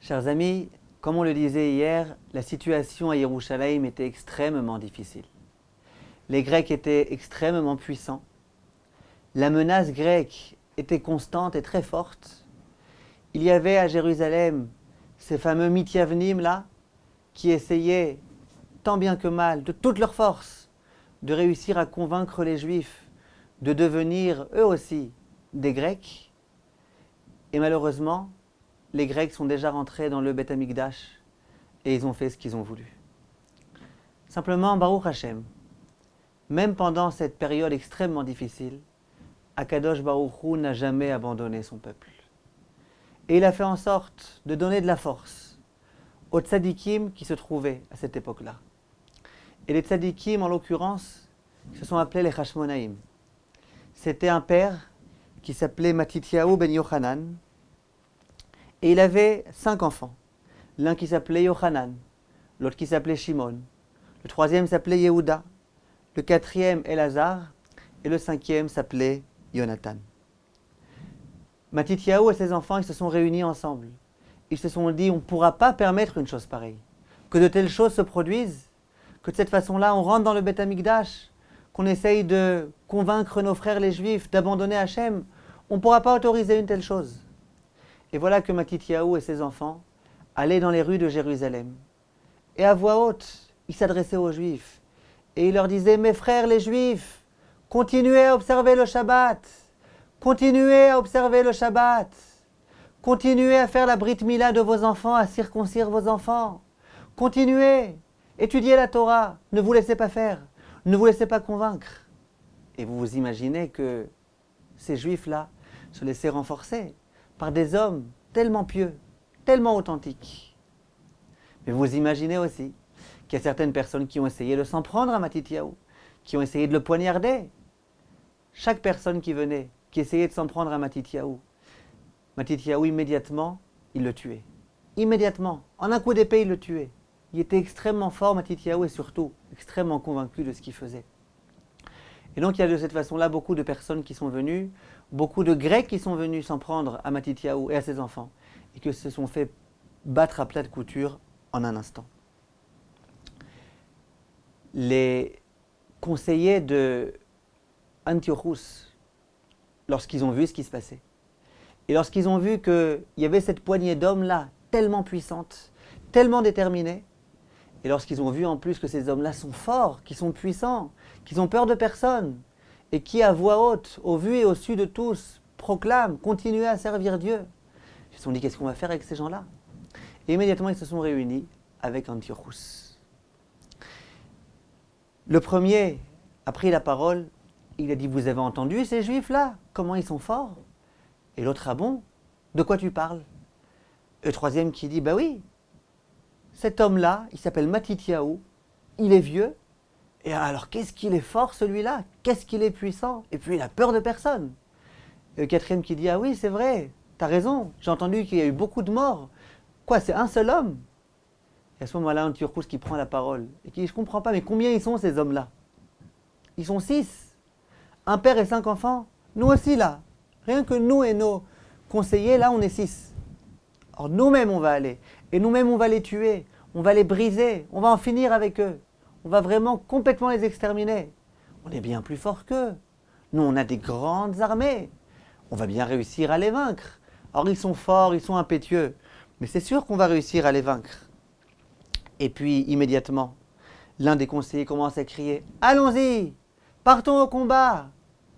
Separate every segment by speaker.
Speaker 1: Chers amis, comme on le disait hier, la situation à Yerushalayim était extrêmement difficile. Les Grecs étaient extrêmement puissants. La menace grecque était constante et très forte. Il y avait à Jérusalem ces fameux Mithyavnim là, qui essayaient tant bien que mal, de toute leur force, de réussir à convaincre les Juifs de devenir eux aussi des Grecs. Et malheureusement, les Grecs sont déjà rentrés dans le Beth Amikdash et ils ont fait ce qu'ils ont voulu. Simplement, Baruch Hashem, même pendant cette période extrêmement difficile, Akadosh Baruch Hu n'a jamais abandonné son peuple. Et il a fait en sorte de donner de la force aux tzadikim qui se trouvaient à cette époque-là. Et les tzadikim, en l'occurrence, se sont appelés les Hashmonaïm. C'était un père qui s'appelait Matityahu ben Yochanan, et il avait 5 enfants. L'un qui s'appelait Yochanan, l'autre qui s'appelait Shimon, le troisième s'appelait Yehuda, le quatrième Elazar, et le cinquième s'appelait Yonatan. Matityahu et ses enfants, ils se sont réunis ensemble. Ils se sont dit, on ne pourra pas permettre une chose pareille. Que de telles choses se produisent, que de cette façon-là, on rentre dans le Beth Amikdash, qu'on essaye de convaincre nos frères les Juifs d'abandonner Hachem. On ne pourra pas autoriser une telle chose. Et voilà que Matityahu et ses enfants allaient dans les rues de Jérusalem. Et à voix haute, ils s'adressaient aux Juifs. Et ils leur disaient, mes frères les Juifs, continuez à observer le Shabbat. Continuez à observer le Shabbat. Continuez à faire la Brit Mila de vos enfants, à circoncire vos enfants. Continuez, étudiez la Torah, ne vous laissez pas faire, ne vous laissez pas convaincre. Et vous vous imaginez que ces Juifs-là se laissaient renforcer par des hommes tellement pieux, tellement authentiques. Mais vous imaginez aussi qu'il y a certaines personnes qui ont essayé de s'en prendre à Matityahu, qui ont essayé de le poignarder. Chaque personne qui venait, qui essayait de s'en prendre à Matityahu, immédiatement, il le tuait. Immédiatement, en un coup d'épée, il le tuait. Il était extrêmement fort, Matityahu, et surtout extrêmement convaincu de ce qu'il faisait. Et donc il y a de cette façon-là beaucoup de personnes qui sont venues, beaucoup de Grecs qui sont venus s'en prendre à Matityahu et à ses enfants, et qui se sont fait battre à plat de couture en un instant. Les conseillers de Antiochus, lorsqu'ils ont vu ce qui se passait, et lorsqu'ils ont vu qu'il y avait cette poignée d'hommes-là, tellement puissante, tellement déterminée, et lorsqu'ils ont vu en plus que ces hommes-là sont forts, qu'ils sont puissants, qu'ils ont peur de personne, et qui, à voix haute, au vu et au su de tous, proclament, continuez à servir Dieu, ils se sont dit, qu'est-ce qu'on va faire avec ces gens-là? Et immédiatement, ils se sont réunis avec Antiochus. Le premier a pris la parole, il a dit, vous avez entendu ces Juifs-là? Comment ils sont forts? Et l'autre, ah bon? De quoi tu parles? Et le troisième qui dit, bah oui, cet homme-là, il s'appelle Matityahu, il est vieux, et alors qu'est-ce qu'il est fort celui-là? Qu'est-ce qu'il est puissant? Et puis il a peur de personne. Et le quatrième qui dit, ah oui, c'est vrai, t'as raison, j'ai entendu qu'il y a eu beaucoup de morts. Quoi, c'est un seul homme? Et à ce moment-là, Antiochus qui prend la parole, et qui dit, je comprends pas, mais combien ils sont ces hommes-là? Ils sont 6. Un père et 5 enfants. Nous aussi là, rien que nous et nos conseillers, là on est 6. Alors nous-mêmes on va aller, et nous-mêmes on va les tuer, on va les briser, on va en finir avec eux. On va vraiment complètement les exterminer. On est bien plus fort qu'eux. Nous on a des grandes armées. On va bien réussir à les vaincre. Alors ils sont forts, ils sont impétueux, mais c'est sûr qu'on va réussir à les vaincre. Et puis immédiatement, l'un des conseillers commence à crier « Allons-y, partons au combat !»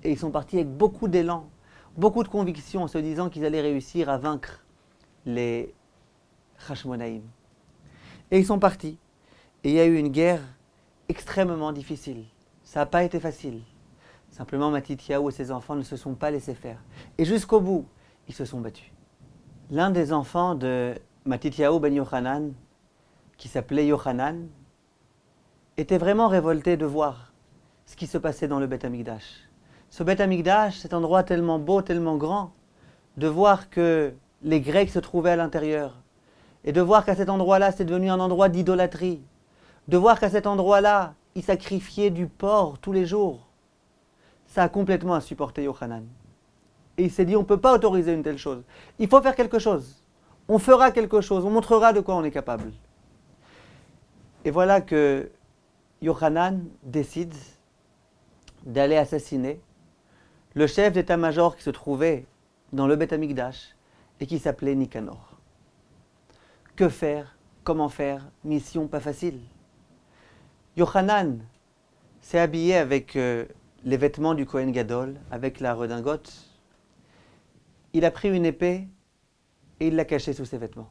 Speaker 1: Et ils sont partis avec beaucoup d'élan, beaucoup de conviction, en se disant qu'ils allaient réussir à vaincre les Hashmonaïm. Et ils sont partis. Et il y a eu une guerre extrêmement difficile. Ça n'a pas été facile. Simplement, Matityahu et ses enfants ne se sont pas laissés faire. Et jusqu'au bout, ils se sont battus. L'un des enfants de Matityahu ben Yochanan, qui s'appelait Yochanan, était vraiment révolté de voir ce qui se passait dans le Beth Amikdash. Ce Beth Amikdash, cet endroit tellement beau, tellement grand, de voir que les Grecs se trouvaient à l'intérieur, et de voir qu'à cet endroit-là, c'est devenu un endroit d'idolâtrie, de voir qu'à cet endroit-là, ils sacrifiaient du porc tous les jours. Ça a complètement insupporté Yochanan. Et il s'est dit, on ne peut pas autoriser une telle chose. Il faut faire quelque chose. On fera quelque chose, on montrera de quoi on est capable. Et voilà que Yochanan décide d'aller assassiner le chef d'état-major qui se trouvait dans le Beth Amikdash et qui s'appelait Nicanor. Que faire? Comment faire? Mission pas facile. Yochanan s'est habillé avec les vêtements du Kohen Gadol, avec la redingote. Il a pris une épée et il l'a cachée sous ses vêtements.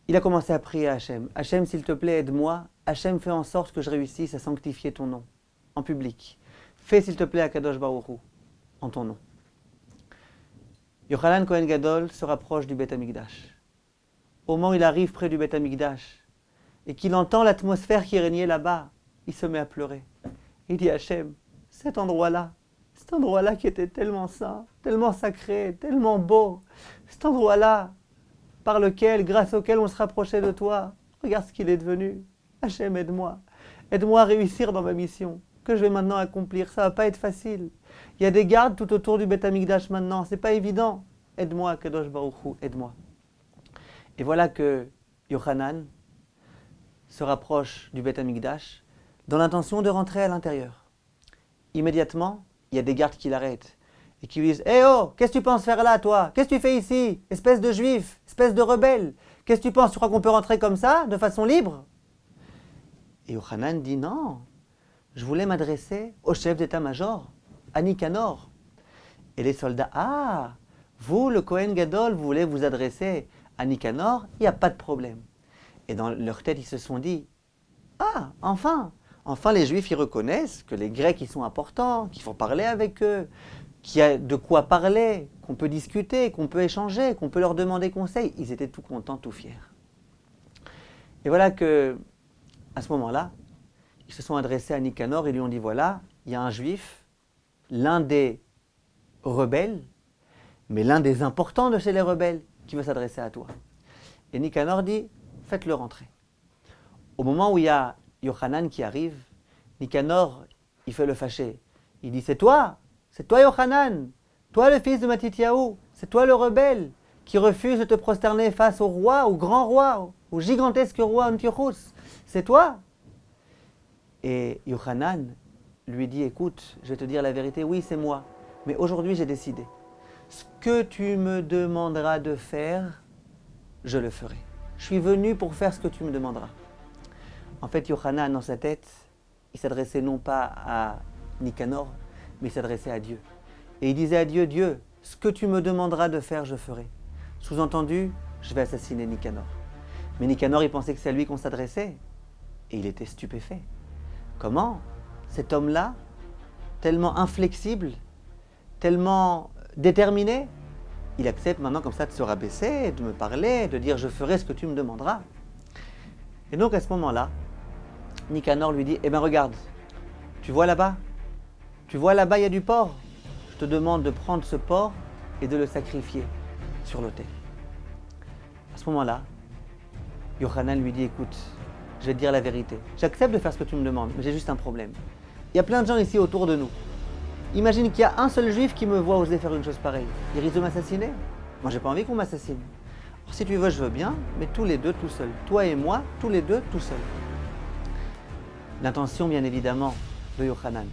Speaker 1: Il a commencé à prier à Hachem. Hachem, s'il te plaît, aide-moi. Hachem, fais en sorte que je réussisse à sanctifier ton nom en public. Fais, s'il te plaît, à Kadosh Baruch Hu, en ton nom. Yochanan Kohen Gadol se rapproche du Beth Amikdash. Au moment où il arrive près du Beth Amikdash et qu'il entend l'atmosphère qui régnait là-bas, il se met à pleurer. Il dit Hachem, cet endroit-là qui était tellement saint, tellement sacré, tellement beau, cet endroit-là grâce auquel on se rapprochait de toi, regarde ce qu'il est devenu. Hachem, aide-moi. Aide-moi à réussir dans ma mission, que je vais maintenant accomplir. Ça va pas être facile. Il y a des gardes tout autour du Beth Amikdash maintenant, c'est pas évident. Aide-moi, Kadosh Baruch Hu, aide-moi. Et voilà que Yochanan se rapproche du Beth Amikdash dans l'intention de rentrer à l'intérieur. Immédiatement, il y a des gardes qui l'arrêtent et qui lui disent « Eh oh, qu'est-ce que tu penses faire là, toi? Qu'est-ce que tu fais ici? Espèce de juif, espèce de rebelle. Qu'est-ce que tu penses? Tu crois qu'on peut rentrer comme ça, de façon libre ?» Et Yochanan dit « Non, je voulais m'adresser au chef d'état-major, à Nicanor. » Et les soldats « Ah, vous, le Kohen Gadol, vous voulez vous adresser à Nicanor? Il n'y a pas de problème. » Et dans leur tête, ils se sont dit « Ah, enfin les Juifs, ils reconnaissent que les Grecs, ils sont importants, qu'il faut parler avec eux, qu'il y a de quoi parler, qu'on peut discuter, qu'on peut échanger, qu'on peut leur demander conseil. » Ils étaient tout contents, tout fiers. Et voilà que, à ce moment-là, ils se sont adressés à Nicanor et lui ont dit « Voilà, il y a un Juif, l'un des rebelles, mais l'un des importants de chez les rebelles, qui veut s'adresser à toi. » Et Nicanor dit « Faites-le rentrer. » Au moment où il y a Yochanan qui arrive, Nicanor, il fait le fâché. Il dit « C'est toi Yochanan, toi le fils de Matityahu, c'est toi le rebelle qui refuse de te prosterner face au roi, au grand roi, au gigantesque roi Antiochus. C'est toi ?» Et Yochanan lui dit « Écoute, je vais te dire la vérité, oui c'est moi, mais aujourd'hui j'ai décidé. Ce que tu me demanderas de faire, je le ferai. Je suis venu pour faire ce que tu me demanderas. » En fait, Yochanan, dans sa tête, il s'adressait non pas à Nicanor, mais il s'adressait à Dieu. Et il disait à Dieu, « Dieu, ce que tu me demanderas de faire, je ferai. » Sous-entendu, je vais assassiner Nicanor. Mais Nicanor, il pensait que c'est à lui qu'on s'adressait. Et il était stupéfait. Comment cet homme-là, tellement inflexible, tellement déterminé, il accepte maintenant comme ça de se rabaisser, de me parler, de dire « je ferai ce que tu me demanderas ». Et donc à ce moment-là, Nicanor lui dit « Eh bien regarde, tu vois là-bas, il y a du porc. Je te demande de prendre ce porc et de le sacrifier sur l'autel. » À ce moment-là, Yochanan lui dit « Écoute, je vais te dire la vérité. J'accepte de faire ce que tu me demandes, mais j'ai juste un problème. Il y a plein de gens ici autour de nous. Imagine qu'il y a un seul juif qui me voit oser faire une chose pareille. Il risque de m'assassiner. Moi, j'ai pas envie qu'on m'assassine. Alors, si tu veux, je veux bien, mais tous les deux tout seuls. Toi et moi, tous les deux tout seuls. » L'intention, bien évidemment, de Yochanan,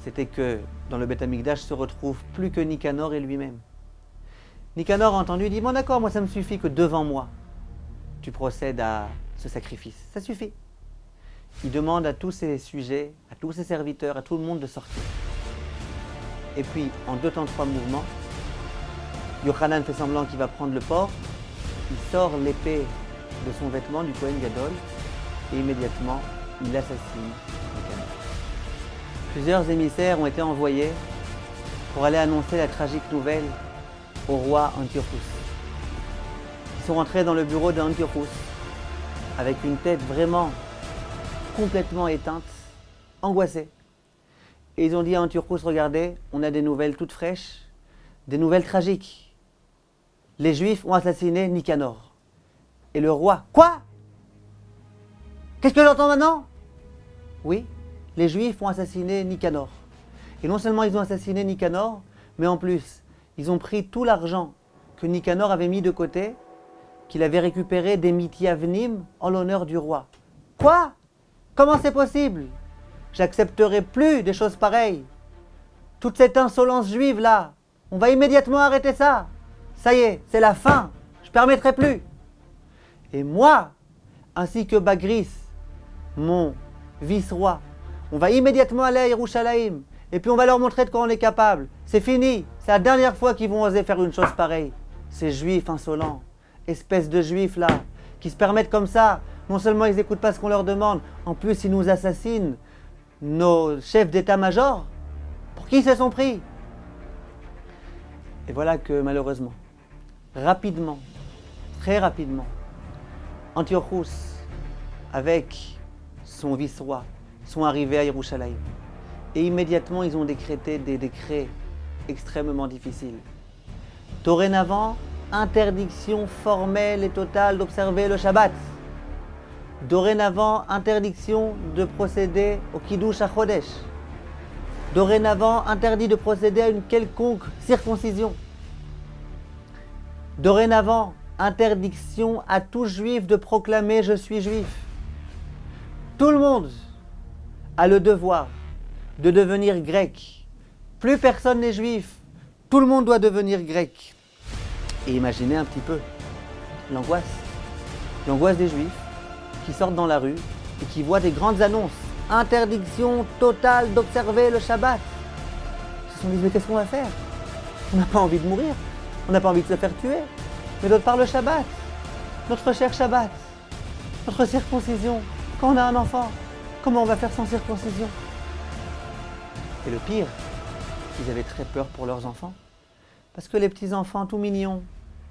Speaker 1: c'était que dans le Beth Amikdash se retrouve plus que Nicanor et lui-même. Nicanor a entendu, il dit « Bon d'accord, moi ça me suffit que devant moi, tu procèdes à ce sacrifice. Ça suffit. » Il demande à tous ses sujets, à tous ses serviteurs, à tout le monde de sortir. Et puis, en 2 temps 3 mouvements, Yochanan fait semblant qu'il va prendre le porc, il sort l'épée de son vêtement du Kohen Gadol et immédiatement, il assassine Nicanor. Plusieurs émissaires ont été envoyés pour aller annoncer la tragique nouvelle au roi Antiochus. Ils sont rentrés dans le bureau d'Antiochus avec une tête vraiment complètement éteinte, angoissée. Et ils ont dit à Antiochus, regardez, on a des nouvelles toutes fraîches, des nouvelles tragiques. Les Juifs ont assassiné Nicanor. Et le roi, quoi? Qu'est-ce que j'entends maintenant? Oui, les Juifs ont assassiné Nicanor. Et non seulement ils ont assassiné Nicanor, mais en plus, ils ont pris tout l'argent que Nicanor avait mis de côté, qu'il avait récupéré des Mithyavnim en l'honneur du roi. Quoi? Comment c'est possible? J'accepterai plus des choses pareilles. Toute cette insolence juive là, on va immédiatement arrêter ça. Ça y est, c'est la fin. Je ne permettrai plus. Et moi, ainsi que Bagris, mon vice-roi, on va immédiatement aller à Yerushalayim. Et puis on va leur montrer de quoi on est capable. C'est fini. C'est la dernière fois qu'ils vont oser faire une chose pareille. Ces juifs insolents, espèces de juifs là, qui se permettent comme ça. Non seulement ils n'écoutent pas ce qu'on leur demande, en plus ils nous assassinent. Nos chefs d'état-major, pour qui ils se sont pris? Et voilà que malheureusement, rapidement, très rapidement, Antiochus, avec son vice-roi, sont arrivés à Yerushalayim. Et immédiatement, ils ont décrété des décrets extrêmement difficiles. Dorénavant, interdiction formelle et totale d'observer le Shabbat. Dorénavant, interdiction de procéder au Kiddush HaChodesh. Dorénavant, interdit de procéder à une quelconque circoncision. Dorénavant, interdiction à tout juif de proclamer « Je suis juif ». Tout le monde a le devoir de devenir grec. Plus personne n'est juif, tout le monde doit devenir grec. Et imaginez un petit peu l'angoisse des juifs qui sortent dans la rue et qui voient des grandes annonces. Interdiction totale d'observer le Shabbat. Ils se sont dit, mais qu'est-ce qu'on va faire? On n'a pas envie de mourir, on n'a pas envie de se faire tuer. Mais d'autre part, le Shabbat, notre cher Shabbat, notre circoncision. Quand on a un enfant, comment on va faire sans circoncision? Et le pire, ils avaient très peur pour leurs enfants. Parce que les petits-enfants tout mignons,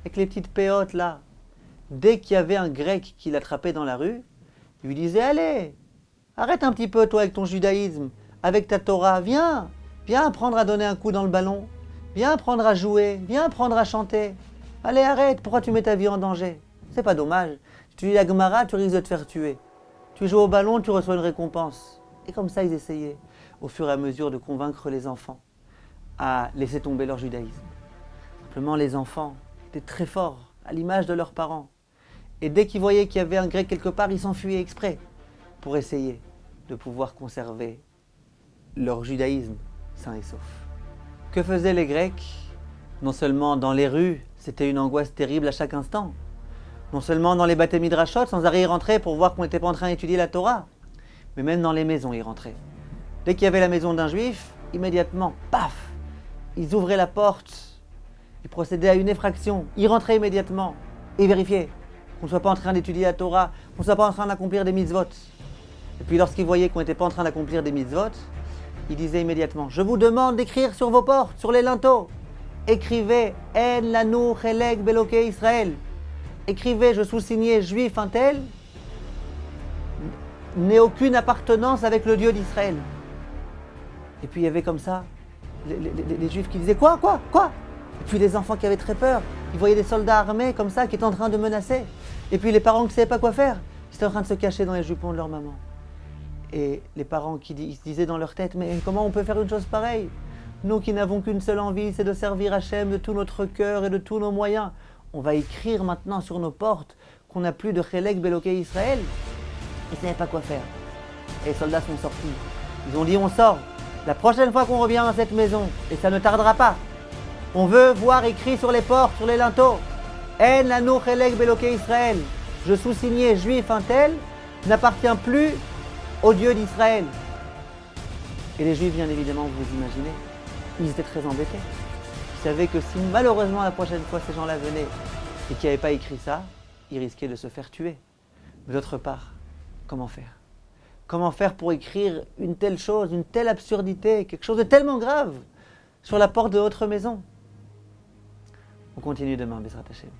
Speaker 1: avec les petites péotes là, dès qu'il y avait un grec qui l'attrapait dans la rue, il lui disait, allez, arrête un petit peu toi avec ton judaïsme, avec ta Torah, viens apprendre à donner un coup dans le ballon, viens apprendre à jouer, viens apprendre à chanter. Allez, arrête, pourquoi tu mets ta vie en danger? C'est pas dommage. Si tu lis la Gemara, tu risques de te faire tuer. Tu joues au ballon, tu reçois une récompense. Et comme ça, ils essayaient, au fur et à mesure, de convaincre les enfants à laisser tomber leur judaïsme. Simplement, les enfants étaient très forts, à l'image de leurs parents. Et dès qu'ils voyaient qu'il y avait un grec quelque part, ils s'enfuyaient exprès pour essayer de pouvoir conserver leur judaïsme sain et sauf. Que faisaient les Grecs? Non seulement dans les rues, c'était une angoisse terrible à chaque instant. Non seulement dans les Bate Midrashot, sans arrêt ils rentraient pour voir qu'on n'était pas en train d'étudier la Torah, mais même dans les maisons ils rentraient. Dès qu'il y avait la maison d'un juif, immédiatement, paf, ils ouvraient la porte, ils procédaient à une effraction, ils rentraient immédiatement et vérifiaient qu'on ne soit pas en train d'étudier la Torah, qu'on ne soit pas en train d'accomplir des mitzvot. Et puis lorsqu'ils voyaient qu'on n'était pas en train d'accomplir des mitzvot, ils disaient immédiatement, je vous demande d'écrire sur vos portes, sur les linteaux, écrivez En lanu chelek beloke Israël. Écrivez, je sous-signais juif un tel, n'ai aucune appartenance avec le Dieu d'Israël. Et puis il y avait comme ça les juifs qui disaient quoi? Et puis les enfants qui avaient très peur, ils voyaient des soldats armés comme ça qui étaient en train de menacer. Et puis les parents qui ne savaient pas quoi faire, ils étaient en train de se cacher dans les jupons de leur maman. Et les parents ils se disaient dans leur tête, mais comment on peut faire une chose pareille? Nous qui n'avons qu'une seule envie, c'est de servir Hachem de tout notre cœur et de tous nos moyens. On va écrire maintenant sur nos portes qu'on n'a plus de Chelek Beloké Israël. Ils ne savaient pas quoi faire. Et les soldats sont sortis. Ils ont dit, on sort. La prochaine fois qu'on revient dans cette maison, et ça ne tardera pas, on veut voir écrit sur les portes, sur les linteaux, En lanu chelek beloké Israël. Je sous-signais juif un tel, n'appartient plus au Dieu d'Israël. Et les juifs, bien évidemment, vous imaginez, ils étaient très embêtés. Ils savaient que si malheureusement la prochaine fois ces gens-là venaient et qu'ils n'avaient pas écrit ça, ils risquaient de se faire tuer. Mais d'autre part, comment faire? Comment faire pour écrire une telle chose, une telle absurdité, quelque chose de tellement grave sur la porte de votre maison? On continue demain, Bezrat Hashem.